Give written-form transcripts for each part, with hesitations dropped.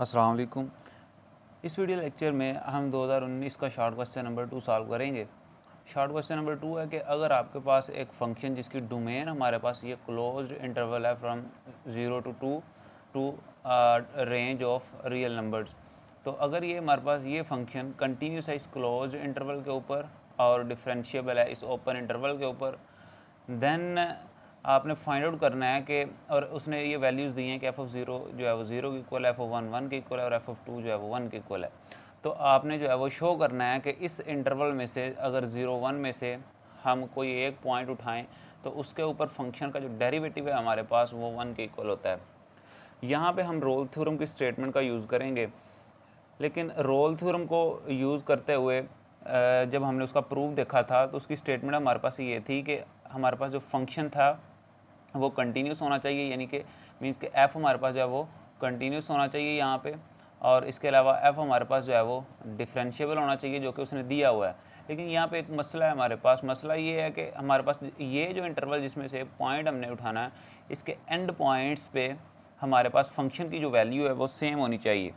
अस्सलाम वालेकुम। इस वीडियो लेक्चर में हम 2019 का शॉर्ट क्वेश्चन नंबर 2 सॉल्व करेंगे। शॉर्ट क्वेश्चन नंबर 2 है कि अगर आपके पास एक फंक्शन जिसकी डोमेन हमारे पास ये क्लोज्ड इंटरवल है from 0 to 2 to range of real numbers, तो अगर ये हमारे पास ये फंक्शन कंटिन्यूस है इस क्लोज्ड इंटरवल के ऊपर और डिफरेंशिएबल है इस ओपन इंटरवल के ऊपर, देन आपने फाइंड आउट करना है कि, और उसने ये वैल्यूज़ दी हैं कि एफ ऑफ ज़ीरो जो है वो ज़ीरो के इक्वल है, एफ ऑफ वन वन के इक्वल है और एफ ऑफ टू जो है वो वन के इक्वल है। तो आपने जो है वो शो करना है कि इस इंटरवल में से अगर 0 1 में से हम कोई एक पॉइंट उठाएं तो उसके ऊपर फंक्शन का जो डेरिवेटिव है हमारे पास वो वन के इक्वल होता है। यहाँ पे हम रोल थ्योरम की स्टेटमेंट का यूज़ करेंगे, लेकिन रोल थ्योरम को यूज़ करते हुए जब हमने उसका प्रूफ देखा था तो उसकी स्टेटमेंट हमारे पास ये थी कि हमारे पास जो फंक्शन था वो कंटिन्यूस होना चाहिए, यानी कि मीन्स कि एफ़ हमारे पास जो है वो कंटिन्यूस होना चाहिए यहाँ पे, और इसके अलावा एफ़ हमारे पास जो है वो डिफरेंशिएबल होना चाहिए जो कि उसने दिया हुआ है। लेकिन यहाँ पे एक मसला है हमारे पास, मसला ये है कि हमारे पास ये जो इंटरवल जिसमें से पॉइंट हमने उठाना है इसके एंड पॉइंट्स पे हमारे पास फंक्शन की जो वैल्यू है वो सेम होनी चाहिए।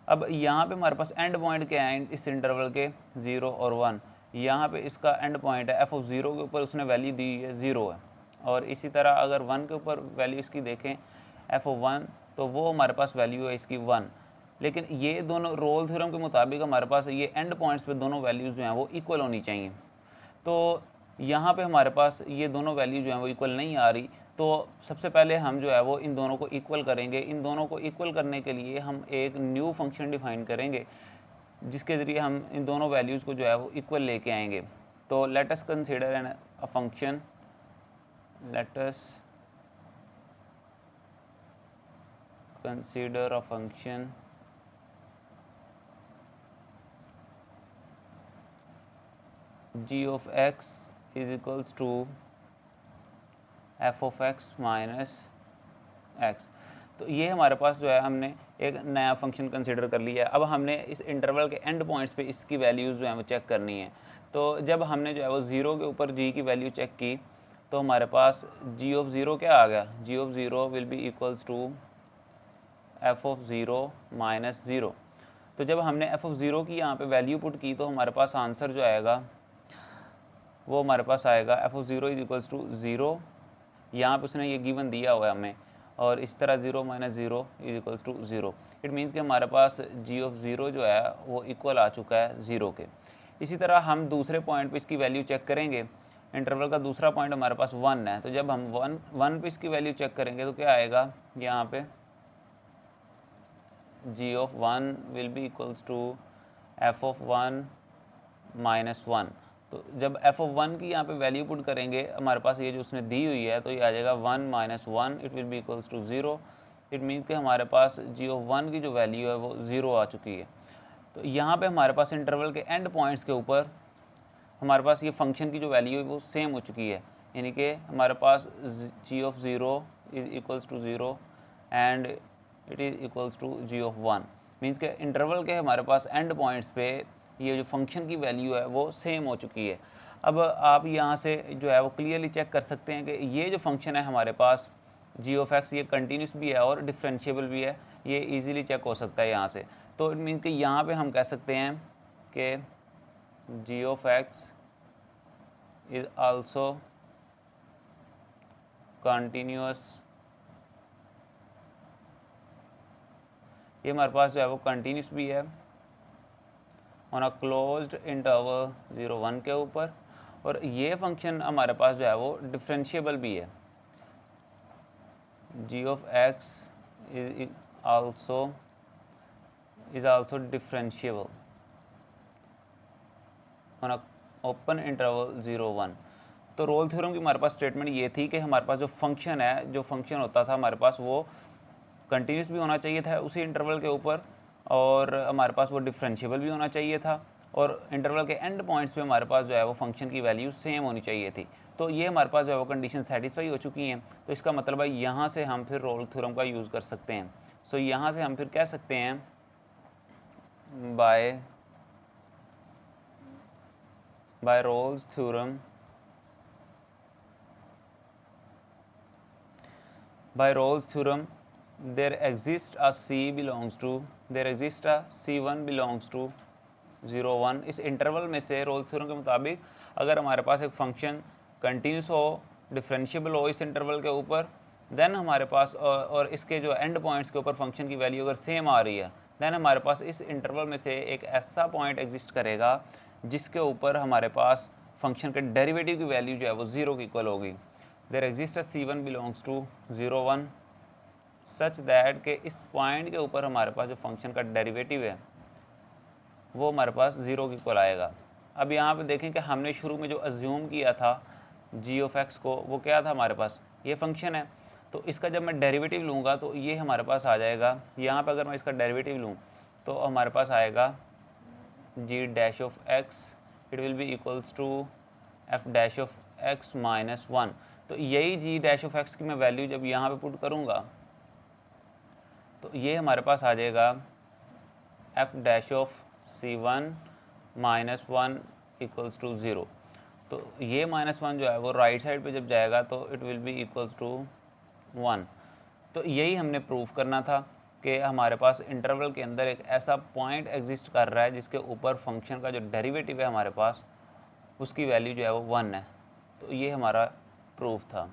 अब यहाँ पे हमारे पास एंड पॉइंट क्या है इस इंटरवल के, 0 और 1। यहाँ पे इसका एंड पॉइंट है एफ ऑफ ज़ीरो के ऊपर उसने वैल्यू दी है 0 है, और इसी तरह अगर 1 के ऊपर वैल्यू इसकी देखें एफ ऑफ 1 तो वो हमारे पास वैल्यू है इसकी 1। लेकिन ये दोनों रोल थ्योरम के मुताबिक हमारे पास ये एंड पॉइंट्स पे दोनों वैल्यूज़ जो हैं वो इक्वल होनी चाहिए। तो यहाँ पे हमारे पास ये दोनों वैल्यू जो हैं वो इक्वल नहीं आ रही, तो सबसे पहले हम जो है वो इन दोनों को इक्वल करेंगे। इन दोनों को इक्वल करने के लिए हम एक न्यू फंक्शन डिफाइन करेंगे जिसके ज़रिए हम इन दोनों वैल्यूज़ को जो है वो इक्वल लेके आएंगे। तो let us consider N a function, let us consider a function g of x is equals to f of x minus x। तो ये हमारे पास जो है हमने एक नया फंक्शन कंसिडर कर लिया है। अब हमने इस इंटरवल के एंड पॉइंट्स पे इसकी वैल्यूज़ जो है वो चेक करनी है। तो जब हमने जो है वो ज़ीरो के ऊपर g की वैल्यू चेक की तो हमारे पास g ऑफ ज़ीरो क्या आ गया, g of zero will be equals to f of zero minus zero. तो जब हमने एफ ऑफ ज़ीरो की यहाँ पे वैल्यू पुट की तो हमारे पास आंसर जो आएगा वो हमारे पास आएगा f of zero is equals to zero. यहाँ पे उसने ये गिवन दिया हुआ है हमें, और इस तरह 0 minus zero is equals to zero. It means कि हमारे पास जी ऑफ ज़ीरो जो है वो इक्वल आ चुका है ज़ीरो के। इसी तरह हम दूसरे पॉइंट पे इसकी वैल्यू चेक करेंगे। इंटरवल का दूसरा पॉइंट हमारे पास 1 है, तो जब हम वन पे इसकी वैल्यू चेक करेंगे तो क्या आएगा, यहाँ पे g of 1 will be equals to f of 1 minus 1। तो जब f of 1 की यहाँ पे वैल्यू पुट करेंगे हमारे पास ये जो उसने दी हुई है तो ये आ जाएगा 1 minus 1, it will be equals to 0। It means कि हमारे पास g of 1 की जो वैल्यू है वो 0 आ चुकी है। तो यहाँ पे हमारे पास इंटरवल के एंड पॉइंट्स के ऊपर हमारे पास ये फंक्शन की जो वैल्यू है वो सेम हो चुकी है, यानी कि हमारे पास g of 0 is equals to 0 and it is equals to g of 1। Means के इंटरवल के हमारे पास एंड पॉइंट्स पे ये जो फंक्शन की वैल्यू है वो सेम हो चुकी है। अब आप यहाँ से जो है वो क्लियरली चेक कर सकते हैं कि ये जो फंक्शन है हमारे पास g ऑफ x ये कंटिन्यूस भी है और डिफरेंशिएबल भी है, ये इजीली चेक हो सकता है यहाँ से। तो इट मीन्स कि यहाँ पे हम कह सकते हैं कि g of x is also continuous। ये हमारे पास जो है वो कंटिन्यूस भी है ऑन अ क्लोज्ड इंटरवल 0 1 के ऊपर, और ये फंक्शन हमारे पास जो है वो डिफरेंशिएबल भी है। g of x is also differentiable on a open interval 0 1। तो रोल थ्योरम की हमारे पास स्टेटमेंट ये थी कि हमारे पास जो फंक्शन है, जो फंक्शन होता था हमारे पास वो कंटिन्यूस भी होना चाहिए था उसी इंटरवल के ऊपर, और हमारे पास वो डिफरेंशिएबल भी होना चाहिए था, और इंटरवल के एंड पॉइंट्स पे हमारे पास जो है वो फंक्शन की वैल्यू सेम होनी चाहिए थी। तो ये हमारे पास जो है वो कंडीशन सेटिस्फाई हो चुकी हैं। तो इसका मतलब है यहाँ से हम फिर रोल थ्योरम का यूज़ कर सकते हैं। सो यहाँ से हम फिर कह सकते हैं by Rolle's theorem, by Rolle's theorem there exists a C belongs to there exist a C1 belongs to 0 1। इस इंटरवल में से रोल्स थ्योरम के मुताबिक अगर हमारे पास एक फंक्शन कंटिन्यूस हो, डिफरेंशिएबल हो इस इंटरवल के ऊपर, देन हमारे पास और इसके जो एंड पॉइंट्स के ऊपर फंक्शन की वैल्यू अगर सेम आ रही है, देन हमारे पास इस इंटरवल में से एक ऐसा पॉइंट एग्जिस्ट करेगा जिसके ऊपर हमारे पास फंक्शन के डेरिवेटिव की वैल्यू जो है वो 0 की इक्वल होगी। There exist a C1 belongs to 0 1 such that के इस पॉइंट के ऊपर हमारे पास जो फंक्शन का डेरिवेटिव है वो हमारे पास 0 की इक्वल आएगा। अब यहाँ पे देखें कि हमने शुरू में जो अज्यूम किया था g ऑफ x को, वो क्या था हमारे पास, ये फंक्शन है। तो इसका जब मैं डेरिवेटिव लूँगा तो ये हमारे पास आ जाएगा, यहाँ पे अगर मैं इसका डेरिवेटिव लूँ तो हमारे पास आएगा g dash of x, it will be equals to f dash of x minus 1। तो यही g डैश ऑफ x की मैं वैल्यू जब यहाँ पे पुट करूँगा तो ये हमारे पास आ जाएगा f dash of C1 minus 1 equals to 0। तो ये -1 जो है वो राइट साइड पे जब जाएगा तो it will be equals to 1। तो यही हमने प्रूफ करना था कि हमारे पास इंटरवल के अंदर एक ऐसा पॉइंट एग्जिस्ट कर रहा है जिसके ऊपर फंक्शन का जो डेरिवेटिव है हमारे पास उसकी वैल्यू जो है वो 1 है। तो ये हमारा प्रूफ था।